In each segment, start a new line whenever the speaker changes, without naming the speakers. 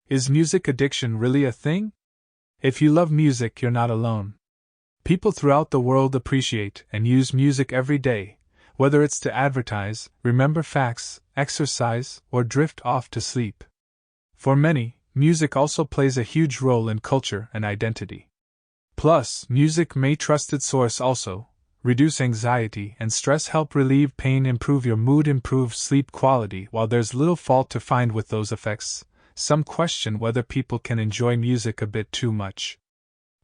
Is music addiction really a thing? If you love music, you're not alone. People throughout the world appreciate and use music every day, whether it's to advertise, remember facts, exercise, or drift off to sleep. For many, music also plays a huge role in culture and identity. Plus, music may trusted source also, reduce anxiety and stress, help relieve pain, improve your mood, improve sleep quality. While there's little fault to find with those effects, some question whether people can enjoy music a bit too much.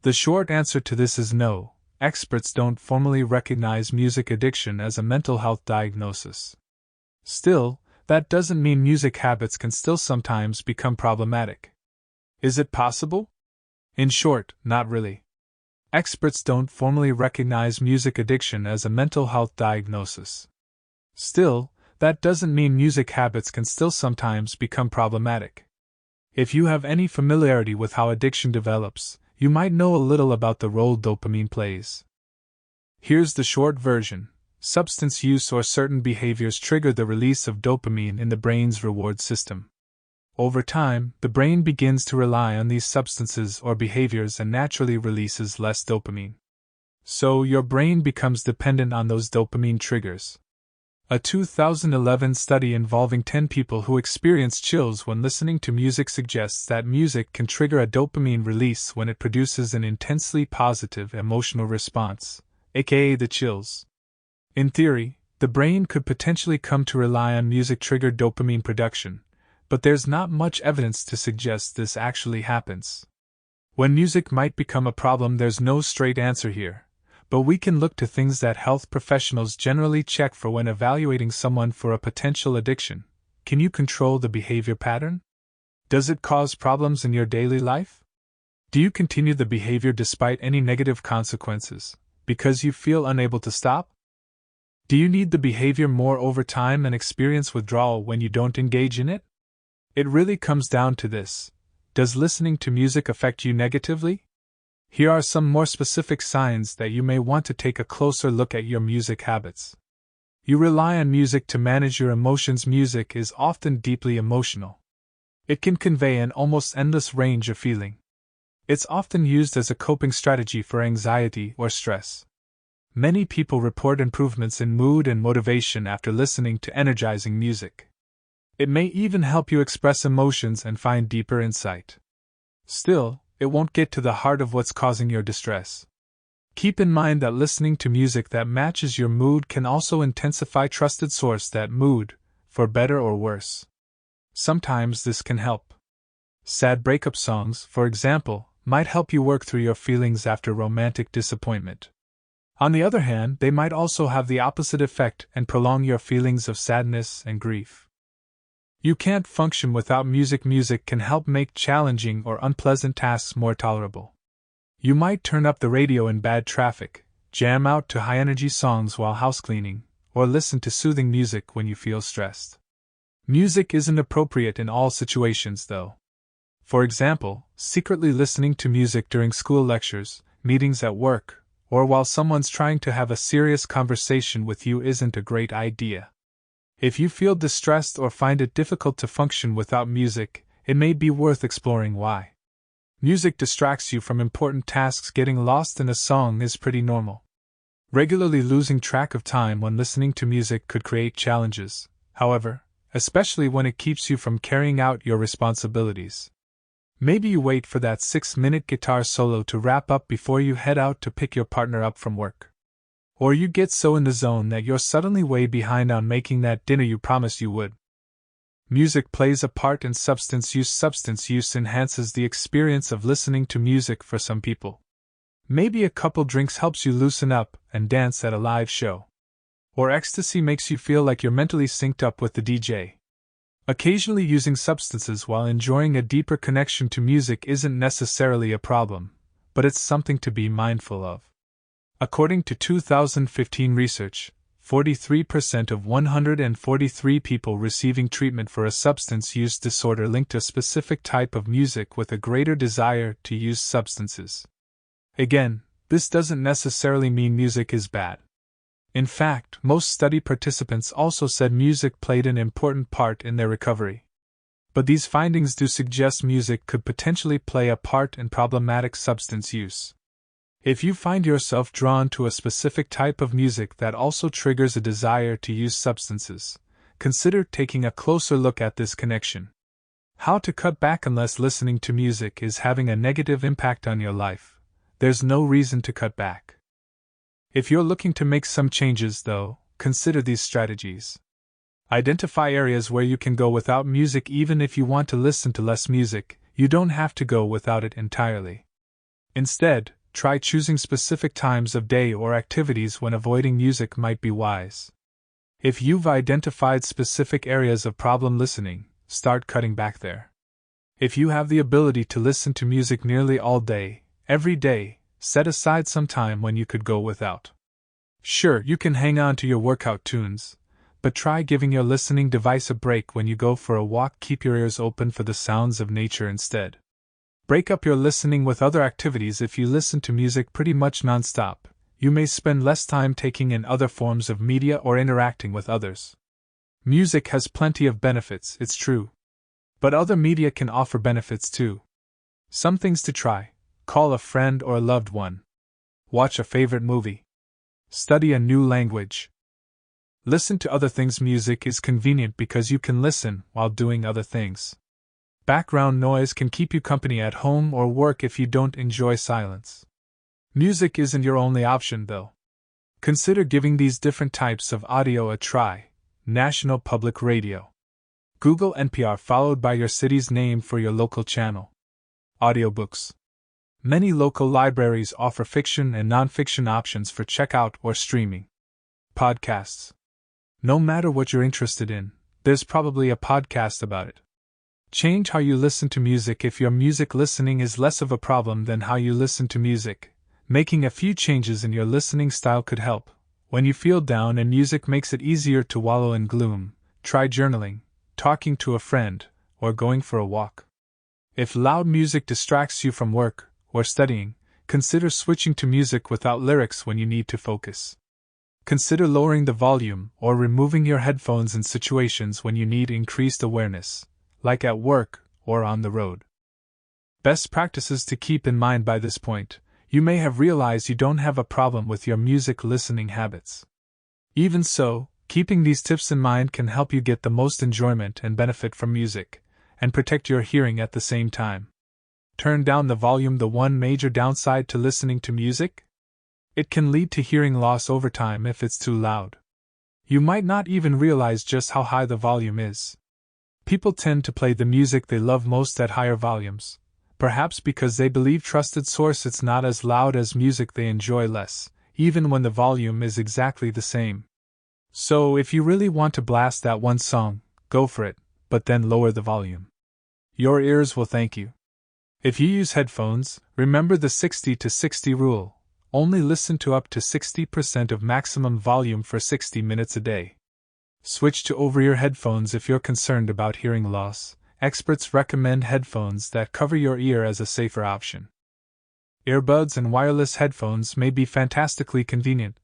The short answer to this is no. Experts don't formally recognize music addiction as a mental health diagnosis. Still, that doesn't mean music habits can still sometimes become problematic. Is it possible? In short, not really. Experts don't formally recognize music addiction as a mental health diagnosis. Still, that doesn't mean music habits can still sometimes become problematic. If you have any familiarity with how addiction develops, you might know a little about the role dopamine plays. Here's the short version. Substance use or certain behaviors trigger the release of dopamine in the brain's reward system. Over time, the brain begins to rely on these substances or behaviors and naturally releases less dopamine. So, your brain becomes dependent on those dopamine triggers. A 2011 study involving 10 people who experienced chills when listening to music suggests that music can trigger a dopamine release when it produces an intensely positive emotional response, aka the chills. In theory, the brain could potentially come to rely on music-triggered dopamine production, but there's not much evidence to suggest this actually happens. When music might become a problem, there's no straight answer here. But we can look to things that health professionals generally check for when evaluating someone for a potential addiction. Can you control the behavior pattern? Does it cause problems in your daily life? Do you continue the behavior despite any negative consequences, because you feel unable to stop? Do you need the behavior more over time and experience withdrawal when you don't engage in it? It really comes down to this. Does listening to music affect you negatively? Here are some more specific signs that you may want to take a closer look at your music habits. You rely on music to manage your emotions. Music is often deeply emotional. It can convey an almost endless range of feeling. It's often used as a coping strategy for anxiety or stress. Many people report improvements in mood and motivation after listening to energizing music. It may even help you express emotions and find deeper insight. Still, it won't get to the heart of what's causing your distress. Keep in mind that listening to music that matches your mood can also intensify trusted source that mood, for better or worse. Sometimes this can help. Sad breakup songs, for example, might help you work through your feelings after romantic disappointment. On the other hand, they might also have the opposite effect and prolong your feelings of sadness and grief. You can't function without music. Music can help make challenging or unpleasant tasks more tolerable. You might turn up the radio in bad traffic, jam out to high-energy songs while housecleaning, or listen to soothing music when you feel stressed. Music isn't appropriate in all situations, though. For example, secretly listening to music during school lectures, meetings at work, or while someone's trying to have a serious conversation with you isn't a great idea. If you feel distressed or find it difficult to function without music, it may be worth exploring why. Music distracts you from important tasks. Getting lost in a song is pretty normal. Regularly losing track of time when listening to music could create challenges, however, especially when it keeps you from carrying out your responsibilities. Maybe you wait for that 6-minute guitar solo to wrap up before you head out to pick your partner up from work. Or you get so in the zone that you're suddenly way behind on making that dinner you promised you would. Music plays a part in substance use. Substance use enhances the experience of listening to music for some people. Maybe a couple drinks helps you loosen up and dance at a live show. Or ecstasy makes you feel like you're mentally synced up with the DJ. Occasionally using substances while enjoying a deeper connection to music isn't necessarily a problem, but it's something to be mindful of. According to 2015 research, 43% of 143 people receiving treatment for a substance use disorder linked a specific type of music with a greater desire to use substances. Again, this doesn't necessarily mean music is bad. In fact, most study participants also said music played an important part in their recovery. But these findings do suggest music could potentially play a part in problematic substance use. If you find yourself drawn to a specific type of music that also triggers a desire to use substances, consider taking a closer look at this connection. How to cut back unless listening to music is having a negative impact on your life. There's no reason to cut back. If you're looking to make some changes, though, consider these strategies. Identify areas where you can go without music. Even if you want to listen to less music, you don't have to go without it entirely. Instead, try choosing specific times of day or activities when avoiding music might be wise. If you've identified specific areas of problem listening, start cutting back there. If you have the ability to listen to music nearly all day, every day, set aside some time when you could go without. Sure, you can hang on to your workout tunes, but try giving your listening device a break when you go for a walk. Keep your ears open for the sounds of nature instead. Break up your listening with other activities. If you listen to music pretty much non-stop, you may spend less time taking in other forms of media or interacting with others. Music has plenty of benefits, it's true. But other media can offer benefits too. Some things to try: call a friend or a loved one. Watch a favorite movie. Study a new language. Listen to other things. Music is convenient because you can listen while doing other things. Background noise can keep you company at home or work if you don't enjoy silence. Music isn't your only option, though. Consider giving these different types of audio a try. National Public Radio. Google NPR followed by your city's name for your local channel. Audiobooks. Many local libraries offer fiction and nonfiction options for checkout or streaming. Podcasts. No matter what you're interested in, there's probably a podcast about it. Change how you listen to music. If your music listening is less of a problem than how you listen to music, making a few changes in your listening style could help. When you feel down and music makes it easier to wallow in gloom, try journaling, talking to a friend, or going for a walk. If loud music distracts you from work or studying, consider switching to music without lyrics when you need to focus. Consider lowering the volume or removing your headphones in situations when you need increased awareness, like at work or on the road. Best practices to keep in mind. By this point, you may have realized you don't have a problem with your music listening habits. Even so, keeping these tips in mind can help you get the most enjoyment and benefit from music, and protect your hearing at the same time. Turn down the volume. The one major downside to listening to music? It can lead to hearing loss over time if it's too loud. You might not even realize just how high the volume is. People tend to play the music they love most at higher volumes, perhaps because they believe trusted source it's not as loud as music they enjoy less, even when the volume is exactly the same. So if you really want to blast that one song, go for it, but then lower the volume. Your ears will thank you. If you use headphones, remember the 60-60 rule. Only listen to up to 60% of maximum volume for 60 minutes a day. Switch to over-ear headphones if you're concerned about hearing loss. Experts recommend headphones that cover your ear as a safer option. Earbuds and wireless headphones may be fantastically convenient,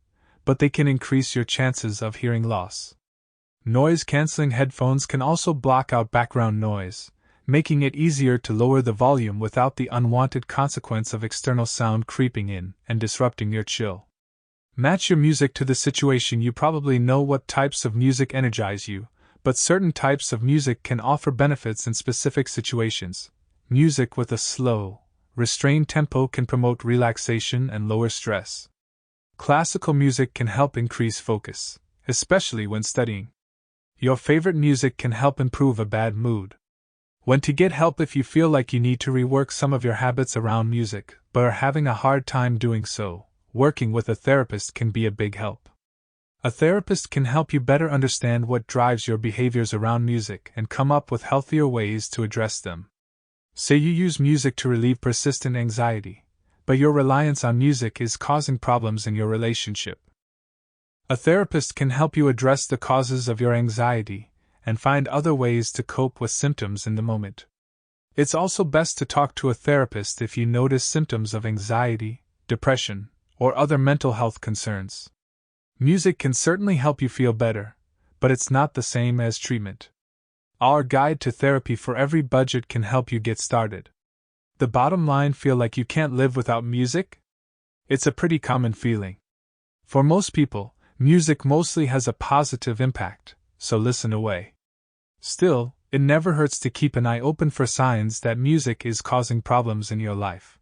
but they can increase your chances of hearing loss. Noise-canceling headphones can also block out background noise, making it easier to lower the volume without the unwanted consequence of external sound creeping in and disrupting your chill. Match your music to the situation. You probably know what types of music energize you, but certain types of music can offer benefits in specific situations. Music with a slow, restrained tempo can promote relaxation and lower stress. Classical music can help increase focus, especially when studying. Your favorite music can help improve a bad mood. When to get help if you feel like you need to rework some of your habits around music, but are having a hard time doing so, working with a therapist can be a big help. A therapist can help you better understand what drives your behaviors around music and come up with healthier ways to address them. Say you use music to relieve persistent anxiety, but your reliance on music is causing problems in your relationship. A therapist can help you address the causes of your anxiety and find other ways to cope with symptoms in the moment. It's also best to talk to a therapist if you notice symptoms of anxiety, depression, or other mental health concerns. Music can certainly help you feel better, but it's not the same as treatment. Our guide to therapy for every budget can help you get started. The bottom line: feel like you can't live without music? It's a pretty common feeling. For most people, music mostly has a positive impact, so listen away. Still, it never hurts to keep an eye open for signs that music is causing problems in your life.